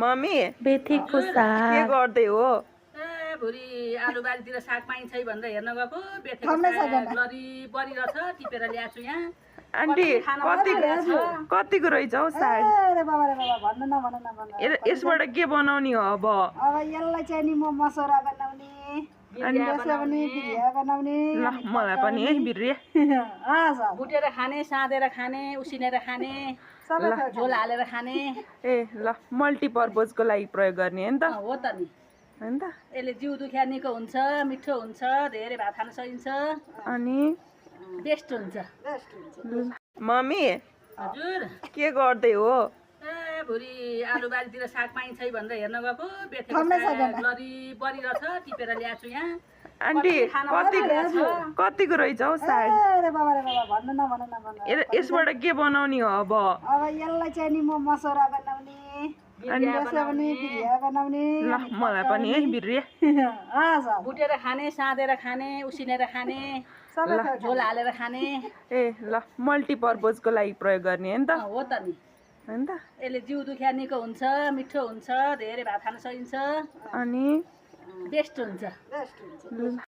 Mummy बेथीको के साग गर्दै हो? ए भुरी आलु बारीतिर साग पाइन्छ है भनेर हेर्न गएको बेथेको साग लरी परिरहेछ टिपेर ल्याएको छु यहाँ आन्टी कतिको रहेछ हौ साग? अरे बाबा रे बाबा भन्नु न यसबाट के बनाउने हो अब? अब यसलाई चाहिँ नि म मसौरा बनाउने त्यसलाई पनि बिरिया बनाउने ल मलाई पनि है बिर्रिया भुटेर खाने साँधेर खाने उसिनेर खाने झोल हालेर खाने ए ल मल्टिपर्पजको लागि प्रयोग गर्ने हो नि त हो त नि होइन त? यसले जिउ दुखिया निको हुन्छ मिठो हुन्छ धेरै भात खान सकिन्छ अनि बेस्ट हुन्छ मम्मी हजुर के गर्दै हो? ए भुरी आलु बारीतिर साग पाइन्छ है भनेर हेर्न गएको बेथेको साग लरी परिरहेछ टिपेर ल्याएको छु यहाँ आन्टी कतिको रहेछ हौ साग? अरे बाबा रे बाबा भन्नु न यसबाट के बनाउने हो अब? अब यसलाई चाहिँ नि म मसौरा बनाउने त्यसलाई पनि बिरिया बनाउने ल मलाई पनि है बिर्रिया भुटेर खाने साँधेर खाने उसिनेर खाने झोल हालेर खाने ए ल मल्टिपर्पजको लागि प्रयोग गर्ने हो नि त हो त नि होइन त? यसले जिउ दुखिया निको हुन्छ मिठो हुन्छ धेरै भात खान सकिन्छ अनि बेस्ट हुन्छ